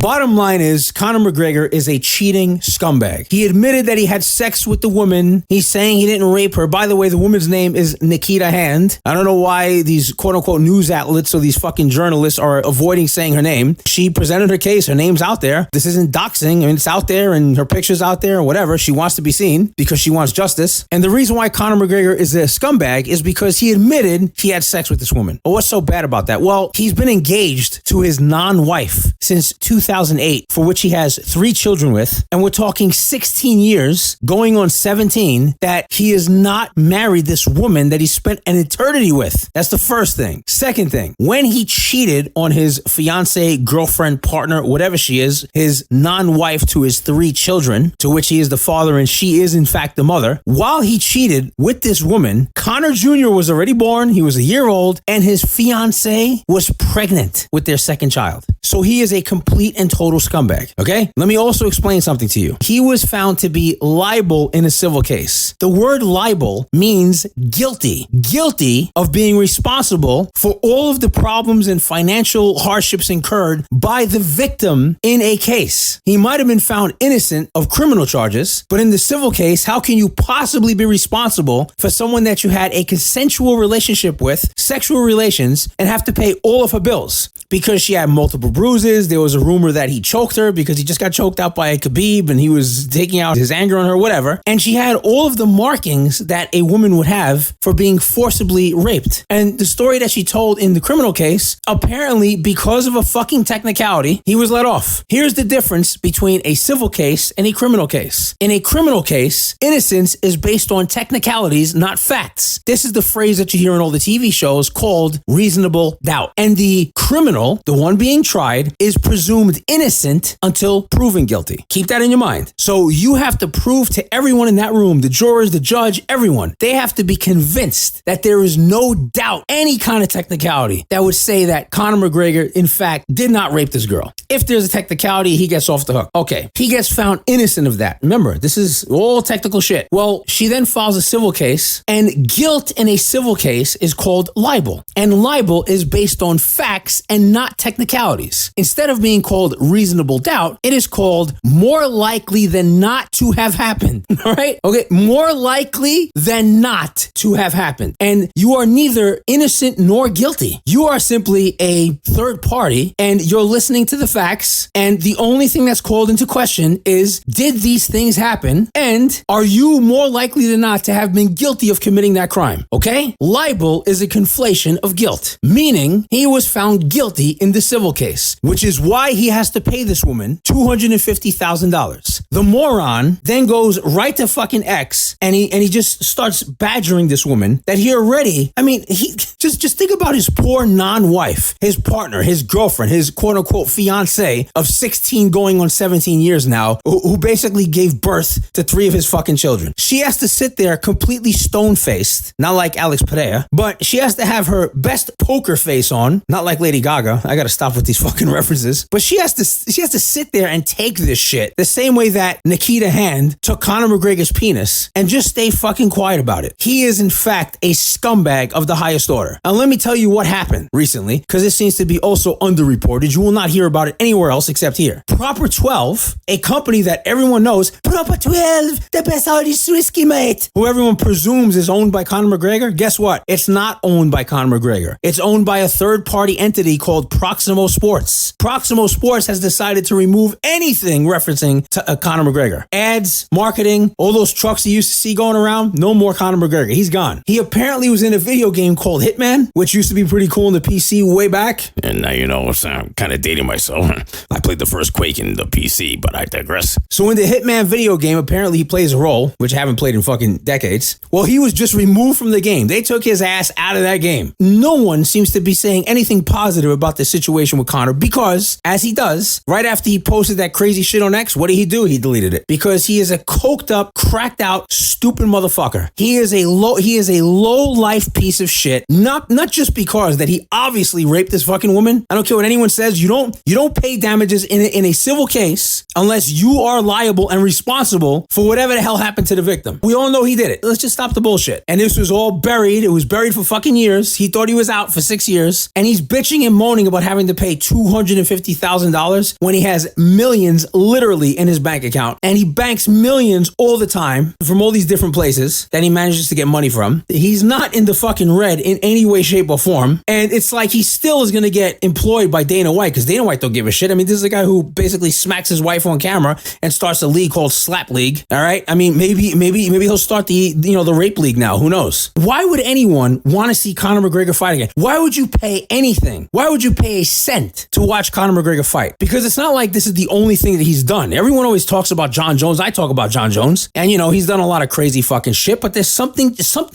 Bottom line is, Conor McGregor is a cheating scumbag. He admitted that he had sex with the woman. He's saying he didn't rape her. By the way, the woman's name is Nikita Hand. I don't know why these quote-unquote news outlets or these fucking journalists are avoiding saying her name. She presented her case. Her name's out there. This isn't doxing. I mean, it's out there and her picture's out there or whatever. She wants to be seen because she wants justice. And the reason why Conor McGregor is a scumbag is because he admitted he had sex with this woman. But what's so bad about that? Well, he's been engaged to his non-wife since 2008, for which he has 3 children with. And we're talking 16 years, going on 17, that he has not married this woman that he spent an eternity with. That's the first thing. Second thing, when he cheated on his fiance, girlfriend, partner, whatever she is, his non-wife to his 3 children, to which he is the father and she is in fact the mother, while he cheated with this woman, Conor Jr. was already born, he was a year old, and his fiance was pregnant with their second child. So he is a complete and total scumbag, okay? Let me also explain something to you. He was found to be liable in a civil case. The word libel means guilty. Guilty of being responsible for all of the problems and financial hardships incurred by the victim in a case. He might have been found innocent of criminal charges, but in the civil case, how can you possibly be responsible for someone that you had a consensual relationship with, sexual relations, and have to pay all of her bills? Because she had multiple bruises. There was a rumor that he choked her because he just got choked out by a Khabib and he was taking out his anger on her, whatever. And she had all of the markings that a woman would have for being forcibly raped. And the story that she told in the criminal case, apparently because of a fucking technicality, he was let off. Here's the difference between a civil case and a criminal case. In a criminal case, innocence is based on technicalities, not facts. This is the phrase that you hear in all the TV shows called reasonable doubt. And the criminal, the one being tried, is presumed innocent until proven guilty. Keep that in your mind. So you have to prove to everyone in that room, the jurors, the judge, everyone, they have to be convinced that there is no doubt, any kind of technicality that would say that Conor McGregor, in fact, did not rape this girl. If there's a technicality, he gets off the hook. Okay, he gets found innocent of that. Remember, this is all technical shit. Well, she then files a civil case, and guilt in a civil case is called libel. And libel is based on facts and not technicalities. Instead of being called reasonable doubt, it is called more likely than not to have happened. All right? Okay, more likely than not to have happened. And you are neither innocent nor guilty. You are simply a third party and you're listening to the facts, and the only thing that's called into question is, did these things happen? And are you more likely than not to have been guilty of committing that crime? Okay? Libel is a conflation of guilt, meaning he was found guilty in the civil case, which is why he has to pay this woman $250,000. The moron then goes right to fucking X and he just starts badgering this woman that he already, I mean, he just think about his poor non-wife, his partner, his girlfriend, his quote unquote fiance of 16 going on 17 years now, who basically gave birth to 3 of his fucking children. She has to sit there completely stone-faced, not like Alex Pereira, but she has to have her best poker face on, not like Lady Gaga. I gotta stop with these fucking references. But she has to sit there and take this shit the same way that Nikita Hand took Conor McGregor's penis and just stay fucking quiet about it. He is in fact a scumbag of the highest order. Now let me tell you what happened recently, because it seems to be also underreported. You will not hear about it anywhere else except here. Proper 12, a company that everyone knows, Proper 12, the best out is whiskey, mate, who everyone presumes is owned by Conor McGregor. Guess what? It's not owned by Conor McGregor. It's owned by a third-party entity called Proximo Sports. Proximo Sports has decided to remove anything referencing to Conor McGregor. Ads, marketing, all those trucks you used to see going around, no more Conor McGregor. He's gone. He apparently was in a video game called Hitman, which used to be pretty cool in the PC way back. And now, you know, I'm kind of dating myself. I played the first Quake in the PC, but I digress. So in the Hitman video game, apparently he plays a role, which I haven't played in fucking decades. Well, he was just removed from the game. They took his ass out of that game. No one seems to be saying anything positive about the situation with Conor because, as he does, right after he posted that crazy shit on X, what did he do? He deleted it because he is a coked up, cracked out, stupid motherfucker. He is a low life piece of shit. Not just because that he obviously raped this fucking woman. I don't care what anyone says. You don't pay damages in a civil case unless you are liable and responsible for whatever the hell happened to the victim. We all know he did it. Let's just stop the bullshit. And this was all buried. It was buried for fucking years. He thought he was out for 6 years, and he's bitching and moaning moaning about having to pay $250,000 when he has millions literally in his bank account, and he banks millions all the time from all these different places that he manages to get money from. He's not in the fucking red in any way, shape, or form, and it's like he still is going to get employed by Dana White, because Dana White don't give a shit. I mean, this is a guy who basically smacks his wife on camera and starts a league called Slap League. All right, I mean, maybe he'll start the rape league now. Who knows? Why would anyone want to see Conor McGregor fight again? Why would you pay anything? Why would you pay a cent to watch Conor McGregor fight? Because it's not like this is the only thing that he's done. Everyone always talks about John Jones. I talk about John Jones, and he's done a lot of crazy fucking shit. But there's something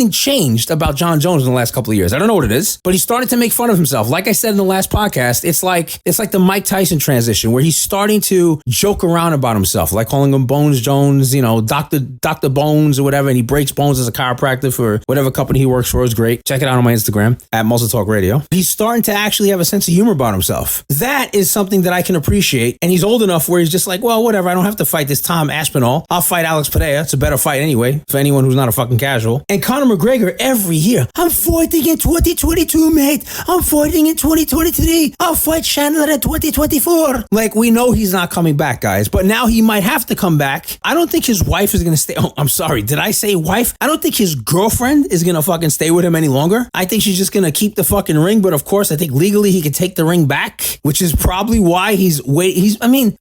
changed about John Jones in the last couple of years. I don't know what it is, but he started to make fun of himself. Like I said in the last podcast, it's like the Mike Tyson transition, where he's starting to joke around about himself, like calling him Bones Jones, Dr. Bones or whatever, and he breaks bones as a chiropractor for whatever company he works for. Is great. Check it out on my Instagram at MuscleTalkRadio. He's starting to actually have a sense of humor about himself. That is something that I can appreciate, and he's old enough where he's just like, well, whatever, I don't have to fight this Tom Aspinall. I'll fight Alex Pereira. It's a better fight anyway, for anyone who's not a fucking casual. And Conor McGregor, every year, I'm fighting in 2022, mate. I'm fighting in 2023. I'll fight Chandler in 2024. Like, we know he's not coming back, guys, but now he might have to come back. I don't think his wife is going to stay. Oh, I'm sorry. Did I say wife? I don't think his girlfriend is going to fucking stay with him any longer. I think she's just going to keep the fucking ring, but of course, I think legally he could take the ring back, which is probably why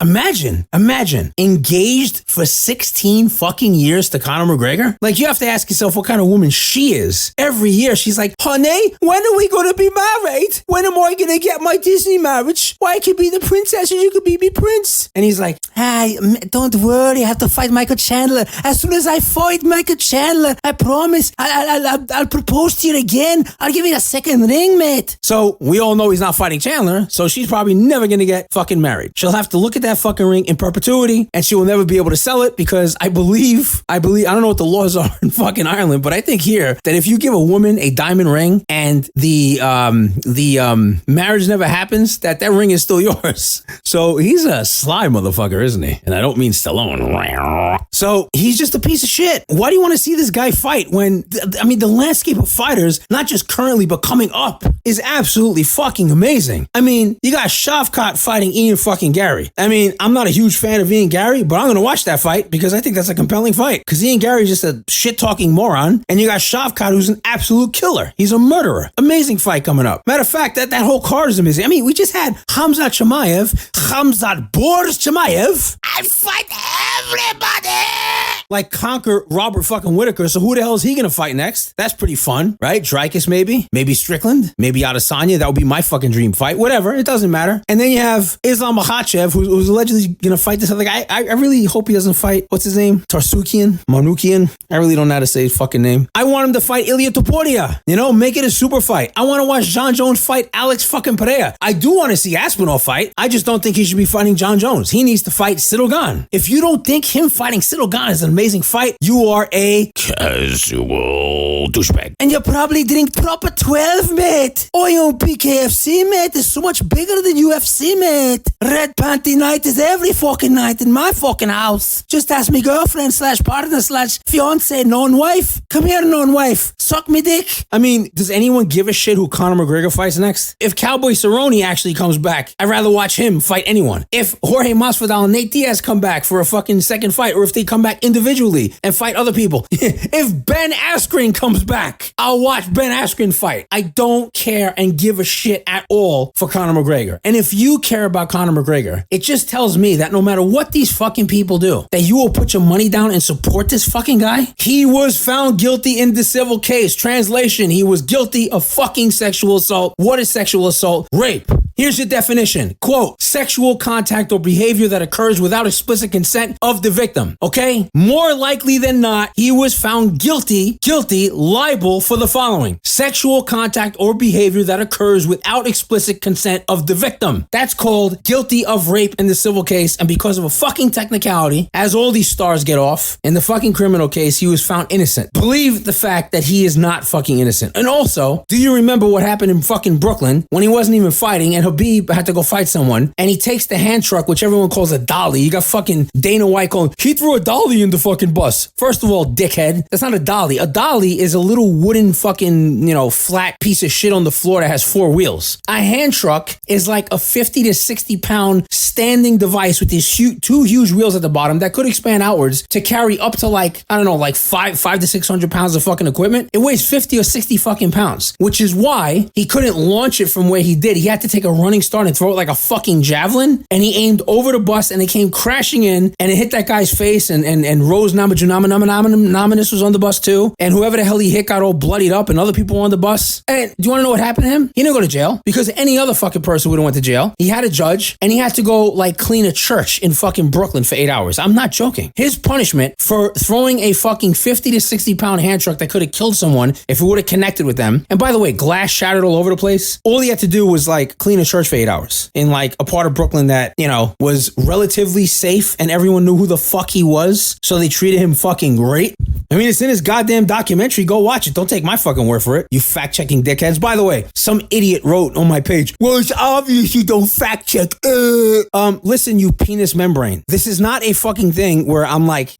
imagine engaged for 16 fucking years to Conor McGregor. Like, you have to ask yourself what kind of woman she is. Every year she's like, honey, when are we going to be married? When am I going to get my Disney marriage? Why I could be the princess and you could be me prince? And he's like, hey, don't worry, I have to fight Michael Chandler. As soon as I fight Michael Chandler, I promise I'll propose to you again. I'll give you a second ring, mate. So we all know he's not fighting Chandler, so she's probably never going to get fucking married. She'll have to look at that fucking ring in perpetuity, and she will never be able to sell it, because I believe, I don't know what the laws are in fucking Ireland, but I think here that if you give a woman a diamond ring and the marriage never happens, that ring is still yours. So he's a sly motherfucker, isn't he? And I don't mean Stallone. So he's just a piece of shit. Why do you want to see this guy fight when, the landscape of fighters, not just currently, but coming up, is absolutely fucking amazing. I mean, you got Shavkat fighting Ian fucking Gary. I mean, I'm not a huge fan of Ian Gary, but I'm going to watch that fight because I think that's a compelling fight. Because Ian Gary is just a shit-talking moron, and you got Shavkat, who's an absolute killer. He's a murderer. Amazing fight coming up. Matter of fact, that whole card is amazing. I mean, we just had Khamzat Boris Chimaev. I fight everybody! Like, conquer Robert fucking Whitaker. So who the hell is he going to fight next? That's pretty fun, right? Dreykus maybe? Maybe Strickland? Maybe Adesanya? That would be my fucking dream fight. Whatever. It doesn't matter. And then you have Islam Makhachev, who's allegedly going to fight this other guy. I really hope he doesn't fight, what's his name? Manukian? I really don't know how to say his fucking name. I want him to fight Ilia Topuria. Make it a super fight. I want to watch John Jones fight Alex fucking Pereira. I do want to see Aspinall fight. I just don't think he should be fighting John Jones. He needs to fight Sidogan. If you don't think him fighting Sidogan is an amazing fight, you are a casual douchebag. And you probably drink proper 12, mate. Or you don't PKFC, mate. It's so much bigger than UFC, mate. Red Panty night is every fucking night in my fucking house. Just ask me girlfriend / partner / fiance, non-wife. Come here, non-wife. Suck me dick. I mean, does anyone give a shit who Conor McGregor fights next? If Cowboy Cerrone actually comes back, I'd rather watch him fight anyone. If Jorge Masvidal and Nate Diaz come back for a fucking second fight, or if they come back individually and fight other people. If Ben Askren comes back, I'll watch Ben Askren fight. I don't care and give a shit at all for Conor McGregor. And if you care about Conor McGregor, it just tells me that no matter what these fucking people do, that you will put your money down and support this fucking guy. He was found guilty in the civil case. Translation, he was guilty of fucking sexual assault. What is sexual assault? Rape. Here's your definition. Quote, sexual contact or behavior that occurs without explicit consent of the victim. Okay? More likely than not, he was found guilty, liable for the following. Sexual contact or behavior that occurs without explicit consent of the victim. That's called guilty of rape in the civil case, and because of a fucking technicality, as all these stars get off, in the fucking criminal case, he was found innocent. Believe the fact that he is not fucking innocent. And also, do you remember what happened in fucking Brooklyn when he wasn't even fighting and Habib had to go fight someone, and he takes the hand truck, which everyone calls a dolly. You got fucking Dana White going, he threw a dolly in the fucking bus. First of all, dickhead, that's not a dolly. A dolly is a little wooden fucking, flat piece of shit on the floor that has 4 wheels. A hand truck is like a 50 to 60 pound standing device with these 2 huge wheels at the bottom that could expand outwards to carry up to like 5 to 600 pounds of fucking equipment. It weighs 50 or 60 fucking pounds, which is why he couldn't launch it from where he did. He had to take a running start and throw it like a fucking javelin, and he aimed over the bus and it came crashing in and it hit that guy's face, and Rose Namajunaminous was on the bus too, and whoever the hell he hit got all bloodied up, and other people were on the bus. And do you want to know what happened to him? He didn't go to jail because any other fucking person would have went to jail. He had a judge and he had to go like clean a church in fucking Brooklyn for 8 hours. I'm not joking. His punishment for throwing a fucking 50 to 60 pound hand truck that could have killed someone if it would have connected with them, and by the way, glass shattered all over the place, all he had to do was like clean a church for 8 hours in like a part of Brooklyn that, was relatively safe and everyone knew who the fuck he was, so they treated him fucking great. I mean, it's in his goddamn documentary. Go watch it. Don't take my fucking word for it, you fact-checking dickheads. By the way, some idiot wrote on my page, well, it's obvious you don't fact-check. Listen, you penis membrane. This is not a fucking thing where I'm like,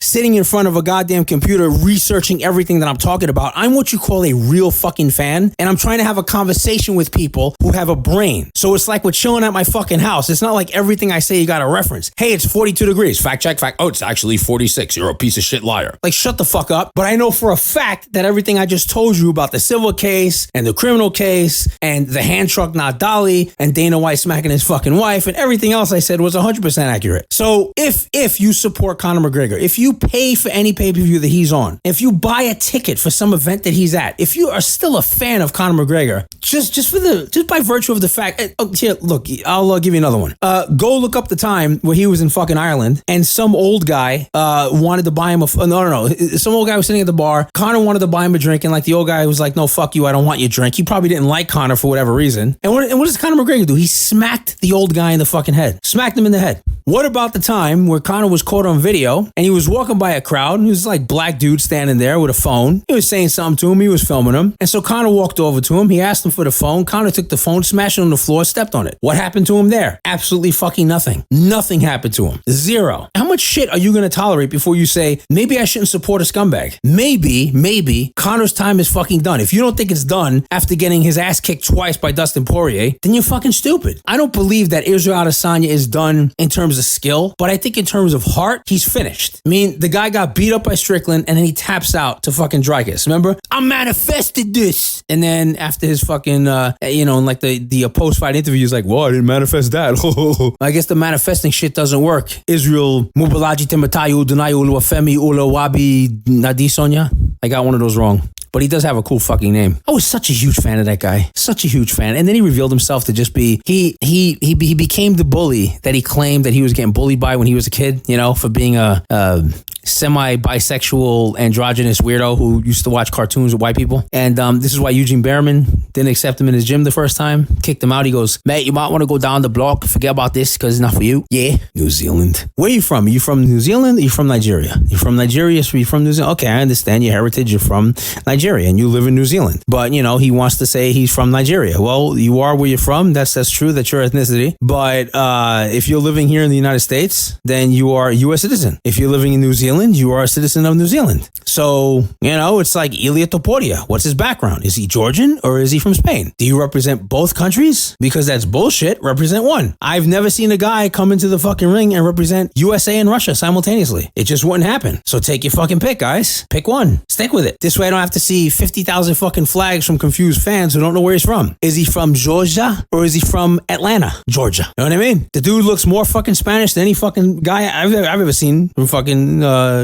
sitting in front of a goddamn computer researching everything that I'm talking about. I'm what you call a real fucking fan, and I'm trying to have a conversation with people who have a brain. So it's like we're chilling at my fucking house. It's not like everything I say you got to reference. Hey, it's 42 degrees. Fact check. Oh, it's actually 46. You're a piece of shit liar. Like, shut the fuck up. But I know for a fact that everything I just told you about the civil case and the criminal case and the hand truck not dolly and Dana White smacking his fucking wife and everything else I said was 100% accurate. So if you support Conor McGregor, if you pay for any pay-per-view that he's on, if you buy a ticket for some event that he's at, if you are still a fan of Conor McGregor, just by virtue of the fact, here, look, I'll give you another one. Go look up the time where he was in fucking Ireland and some old guy wanted to buy him some old guy was sitting at the bar. Conor wanted to buy him a drink, and like the old guy was like, no, fuck you, I don't want your drink. He probably didn't like Conor for whatever reason. And what does Conor McGregor do? He smacked the old guy in the fucking head. Smacked him in the head. What about the time where Conor was caught on video and he was walking by a crowd and he was like black dude standing there with a phone. He was saying something to him. He was filming him. And so Conor walked over to him. He asked him for the phone. Conor took the phone, smashed it on the floor, stepped on it. What happened to him there? Absolutely fucking nothing. Nothing happened to him. Zero. How much shit are you going to tolerate before you say, maybe I shouldn't support a scumbag? Maybe Conor's time is fucking done. If you don't think it's done after getting his ass kicked twice by Dustin Poirier, then you're fucking stupid. I don't believe that Israel Adesanya is done in terms of skill, but I think in terms of heart, he's finished. I mean, the guy got beat up by Strickland and then he taps out to fucking Dreykus. Remember? I manifested this. And then after his fucking, in like the post-fight interview, he's like, well, I didn't manifest that. I guess the manifesting shit doesn't work. Israel, Mubalaji Timatayu, Dunayu, Uluwafemi, Ulawabi, Nadisonya. I got one of those wrong. But he does have a cool fucking name. I was such a huge fan of that guy. Such a huge fan. And then he revealed himself to just be, he became the bully that he claimed that he was getting bullied by when he was a kid, for being a semi-bisexual androgynous weirdo who used to watch cartoons with white people. And this is why Eugene Behrman didn't accept him in his gym the first time. Kicked him out. He goes, mate, you might want to go down the block. Forget about this because it's not for you. Yeah. New Zealand. Where are you from? Are you from New Zealand? Or are you from Nigeria? You're from Nigeria, so you're from New Zealand? Okay, I understand your heritage. You're from Nigeria and you live in New Zealand. But, he wants to say he's from Nigeria. Well, you are where you're from. That's true. That's your ethnicity. But if you're living here in the United States, then you are a U.S. citizen. If you're living in New Zealand, you are a citizen of New Zealand. So, it's like Ilia Topuria. What's his background? Is he Georgian or is he from Spain? Do you represent both countries? Because that's bullshit. Represent one. I've never seen a guy come into the fucking ring and represent USA and Russia simultaneously. It just wouldn't happen. So take your fucking pick, guys. Pick one. Stick with it. This way I don't have to see 50,000 fucking flags from confused fans who don't know where he's from. Is he from Georgia or is he from Atlanta, Georgia? You know what I mean? The dude looks more fucking Spanish than any fucking guy I've ever seen from fucking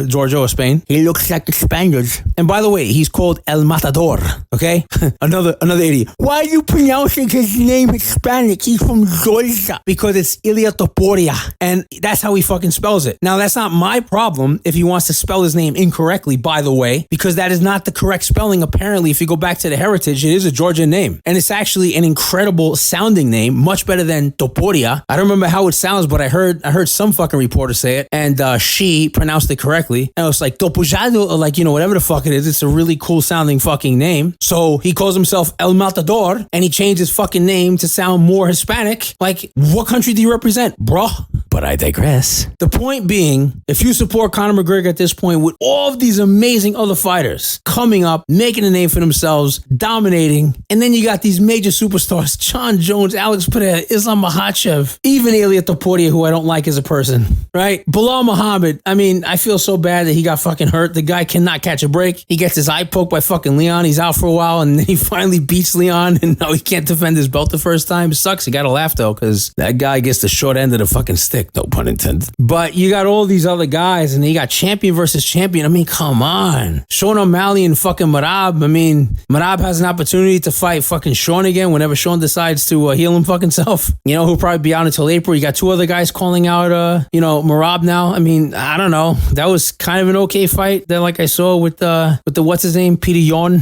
Georgia or Spain. He looks like the Spaniards. And by the way, he's called El Matador, okay? another idiot. Why are you pronouncing his name Hispanic? He's from Georgia. Because it's Ilia Topuria. And that's how he fucking spells it. Now, that's not my problem if he wants to spell his name incorrectly, by the way, because that is not the correct spelling, apparently, if you go back to the heritage, it is a Georgian name. And it's actually an incredible sounding name, much better than Topuria. I don't remember how it sounds, but I heard some fucking reporter say it, and she pronounced it correctly. And it was like Topujado, or like, whatever the fuck it is. It's a really cool sounding fucking name. So he calls himself El Matador, and he changed his fucking name to sound more Hispanic. Like, what country do you represent, bro? But I digress. The point being, if you support Conor McGregor at this point with all of these amazing other fighters coming up, making a name for themselves, dominating, and then you got these major superstars, John Jones, Alex Pereira, Islam Makhachev, even Ilia Topuria, who I don't like as a person, right? Bilal Muhammad, I mean, I feel so bad that he got fucking hurt. The guy cannot catch a break. He gets his eye poked by fucking Leon. He's out for a while, and then he finally beats Leon, and now he can't defend his belt the first time. It sucks. You gotta laugh, though, because that guy gets the short end of the fucking stick. No pun intended. But you got all these other guys, and you got champion versus champion. I mean, come on. Sean O'Malley and fucking Merab. I mean, Merab has an opportunity to fight fucking Sean again whenever Sean decides to heal him fucking self. He'll probably be out until April. You got two other guys calling out, Merab now. I mean, I don't know. That was kind of an okay fight that, like I saw with the what's his name? Peter Yan.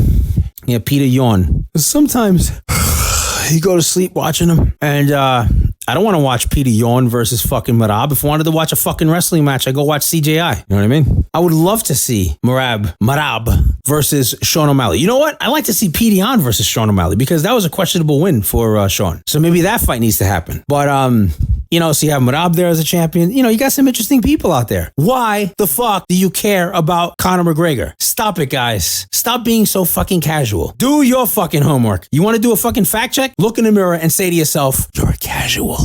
Yeah, Peter Yan. Sometimes you go to sleep watching him, and I don't want to watch Peter Yan versus fucking Merab. If I wanted to watch a fucking wrestling match, I go watch CJI. You know what I mean? I would love to see Merab versus Sean O'Malley. You know what? I like to see Peter Yan versus Sean O'Malley because that was a questionable win for Sean. So maybe that fight needs to happen. But so you have Merab there as a champion. You got some interesting people out there. Why the fuck do you care about Conor McGregor? Stop it, guys. Stop being so fucking casual. Do your fucking homework. You want to do a fucking fact check? Look in the mirror and say to yourself, you're a casual.